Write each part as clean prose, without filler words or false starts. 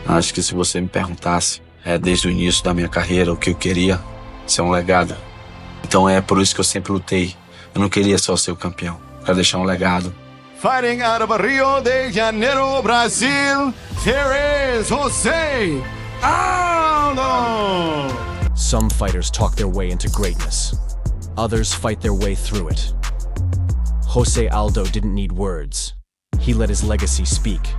Acho que se você me perguntasse, desde o início da minha carreira, o que eu queria, ser um legado. Então é por isso que eu sempre lutei. Eu não queria só ser o campeão, eu quero deixar um legado. Fighting out of Rio de Janeiro, Brazil, here is José Aldo! Some fighters talk their way into greatness. Others fight their way through it. José Aldo didn't need words. He let his legacy speak.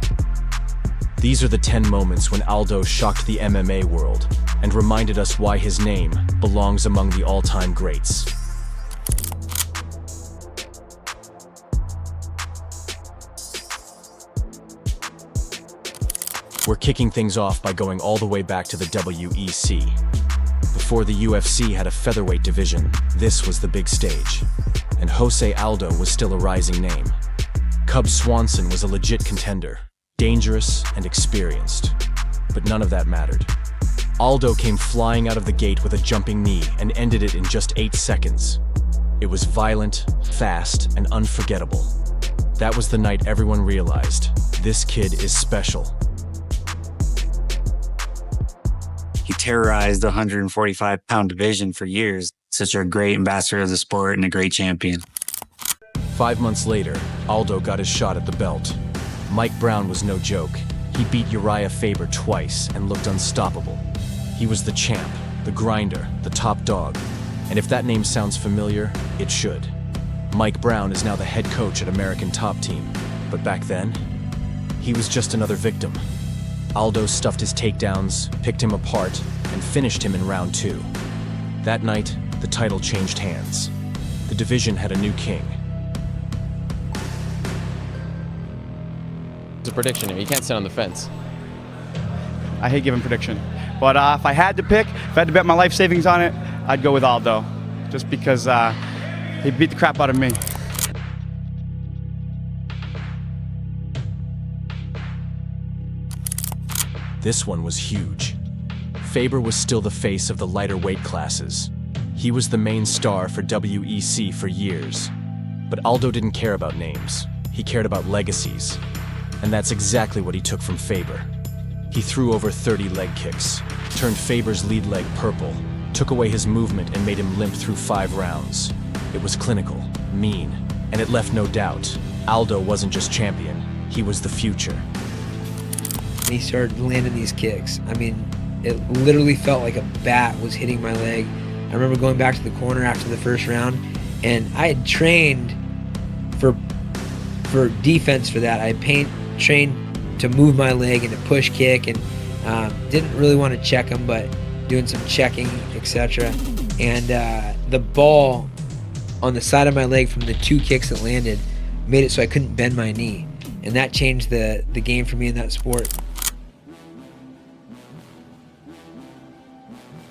These are the 10 moments when Aldo shocked the MMA world and reminded us why his name belongs among the all-time greats. We're kicking things off by going all the way back to the WEC. Before the UFC had a featherweight division, this was the big stage. And José Aldo was still a rising name. Cub Swanson was a legit contender, dangerous and experienced. But none of that mattered. Aldo came flying out of the gate with a jumping knee and ended it in just 8 seconds. It was violent, fast, and unforgettable. That was the night everyone realized, this kid is special. He terrorized the 145-pound division for years. Such a great ambassador of the sport and a great champion. 5 months later, Aldo got his shot at the belt. Mike Brown was no joke. He beat Uriah Faber twice and looked unstoppable. He was the champ, the grinder, the top dog. And if that name sounds familiar, it should. Mike Brown is now the head coach at American Top Team. But back then, he was just another victim. Aldo stuffed his takedowns, picked him apart, and finished him in round 2. That night, the title changed hands. The division had a new king. It's a prediction here. You can't sit on the fence. I hate giving prediction. But if I had to pick, if I had to bet my life savings on it, I'd go with Aldo. Just because he beat the crap out of me. This one was huge. Faber was still the face of the lighter weight classes. He was the main star for WEC for years. But Aldo didn't care about names. He cared about legacies. And that's exactly what he took from Faber. He threw over 30 leg kicks, turned Faber's lead leg purple, took away his movement and made him limp through 5 rounds. It was clinical, mean, and it left no doubt. Aldo wasn't just champion, he was the future. He started landing these kicks. I mean, it literally felt like a bat was hitting my leg. I remember going back to the corner after the first round, and I had trained for defense for that. I had trained to move my leg and to push kick, and didn't really want to check him, but doing some checking, etc. And the ball on the side of my leg from the 2 kicks that landed made it so I couldn't bend my knee. And that changed the game for me in that sport.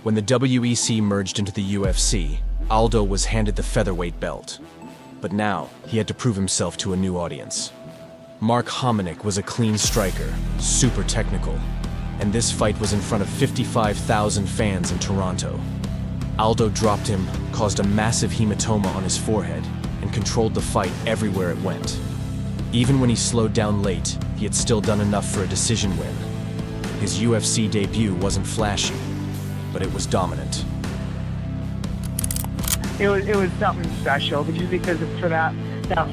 When the WEC merged into the UFC, Aldo was handed the featherweight belt. But now, he had to prove himself to a new audience. Mark Hominick was a clean striker, super technical, and this fight was in front of 55,000 fans in Toronto. Aldo dropped him, caused a massive hematoma on his forehead, and controlled the fight everywhere it went. Even when he slowed down late, he had still done enough for a decision win. His UFC debut wasn't flashy, but it was dominant. It was something special just because for that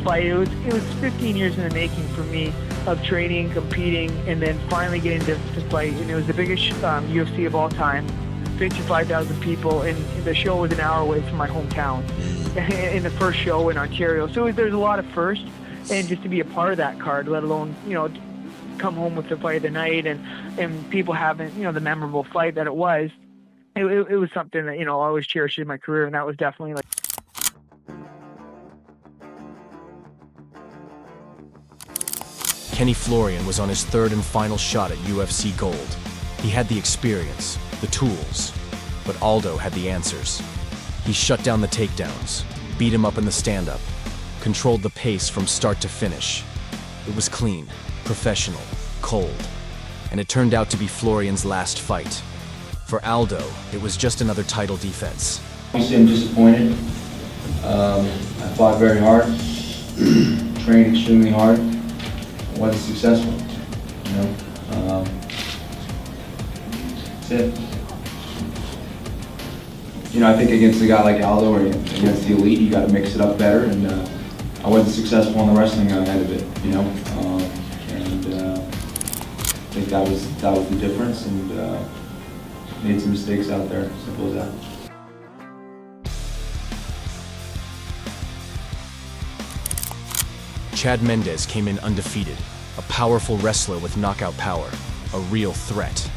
fight. It was 15 years in the making for me of training, competing, and then finally getting to fight. And it was the biggest UFC of all time. 55,000 people, and the show was an hour away from my hometown. In the first show in Ontario, so there's a lot of firsts, and just to be a part of that card, let alone come home with the fight of the night and people having the memorable fight that it was. It was something that I always cherished in my career, and that was definitely like. Kenny Florian was on his 3rd and final shot at UFC Gold. He had the experience, the tools, but Aldo had the answers. He shut down the takedowns, beat him up in the stand-up, controlled the pace from start to finish. It was clean, professional, cold, and it turned out to be Florian's last fight. For Aldo, it was just another title defense. Obviously, I'm disappointed. I fought very hard, trained extremely hard, wasn't successful. it. You know, I think against a guy like Aldo or against the elite, you got to mix it up better. And I wasn't successful in the wrestling end of it, you know. I think that was the difference, and made some mistakes out there. Simple as that. Chad Mendes came in undefeated, a powerful wrestler with knockout power, a real threat.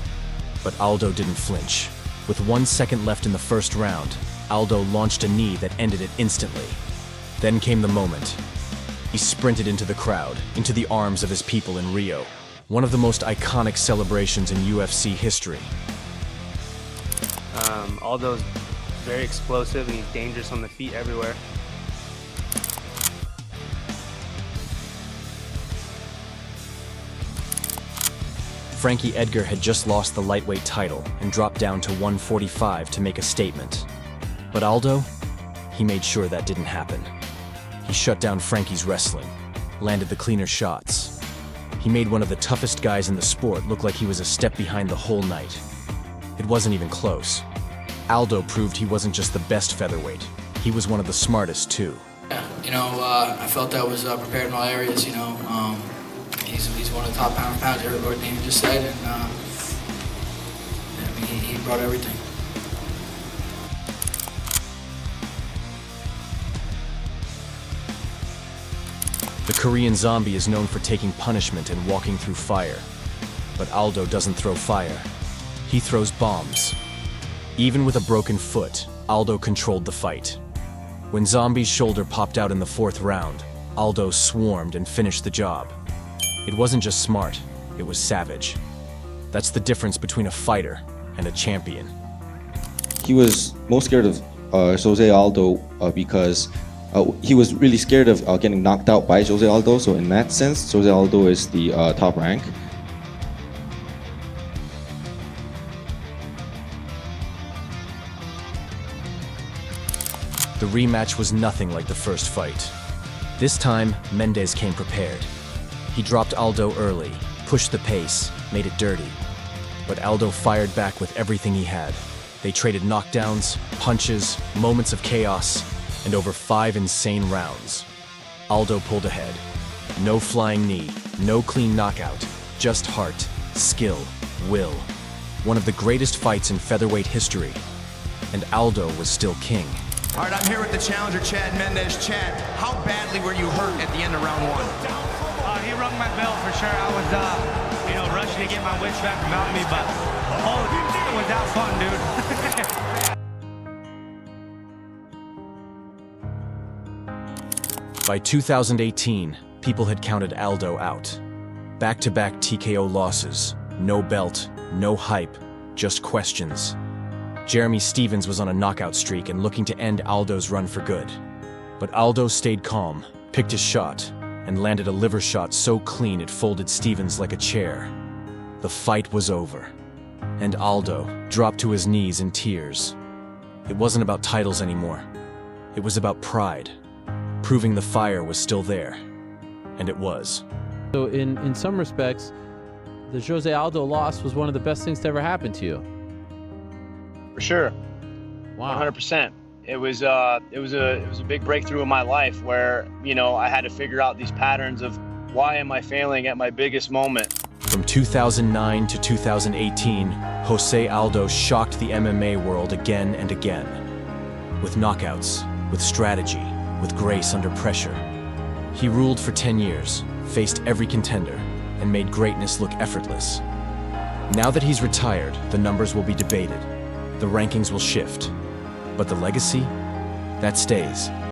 But Aldo didn't flinch. With 1 second left in the first round, Aldo launched a knee that ended it instantly. Then came the moment. He sprinted into the crowd, into the arms of his people in Rio, one of the most iconic celebrations in UFC history. Aldo's very explosive and he's dangerous on the feet everywhere. Frankie Edgar had just lost the lightweight title and dropped down to 145 to make a statement. But Aldo, he made sure that didn't happen. He shut down Frankie's wrestling, landed the cleaner shots. He made one of the toughest guys in the sport look like he was a step behind the whole night. It wasn't even close. Aldo proved he wasn't just the best featherweight, he was one of the smartest too. Yeah, you know, I felt I was prepared in all areas, you know. He's one of the top pound for pound, everything you just said, and I mean, he brought everything. The Korean Zombie is known for taking punishment and walking through fire. But Aldo doesn't throw fire. He throws bombs. Even with a broken foot, Aldo controlled the fight. When Zombie's shoulder popped out in the 4th round, Aldo swarmed and finished the job. It wasn't just smart, it was savage. That's the difference between a fighter and a champion. He was most scared of José Aldo because he was really scared of getting knocked out by José Aldo. So in that sense, José Aldo is the top rank. The rematch was nothing like the first fight. This time, Mendes came prepared. He dropped Aldo early, pushed the pace, made it dirty. But Aldo fired back with everything he had. They traded knockdowns, punches, moments of chaos, and over 5 insane rounds. Aldo pulled ahead. No flying knee, no clean knockout, just heart, skill, will. One of the greatest fights in featherweight history. And Aldo was still king. All right, I'm here with the challenger, Chad Mendes. Chad, how badly were you hurt at the end of round 1? He rung my bell for sure. I was, rushing to get my wits back about me, but it was that fun, dude. By 2018, people had counted Aldo out. Back-to-back TKO losses, no belt, no hype, just questions. Jeremy Stevens was on a knockout streak and looking to end Aldo's run for good. But Aldo stayed calm, picked his shot, and landed a liver shot so clean it folded Stevens like a chair. The fight was over, and Aldo dropped to his knees in tears. It wasn't about titles anymore. It was about pride, proving the fire was still there. And it was. So in some respects, the José Aldo loss was one of the best things to ever happen to you. For sure. Wow. 100%. It was a big breakthrough in my life where, I had to figure out these patterns of why am I failing at my biggest moment. From 2009 to 2018, José Aldo shocked the MMA world again and again. With knockouts, with strategy, with grace under pressure. He ruled for 10 years, faced every contender, and made greatness look effortless. Now that he's retired, the numbers will be debated. The rankings will shift. But the legacy, that stays.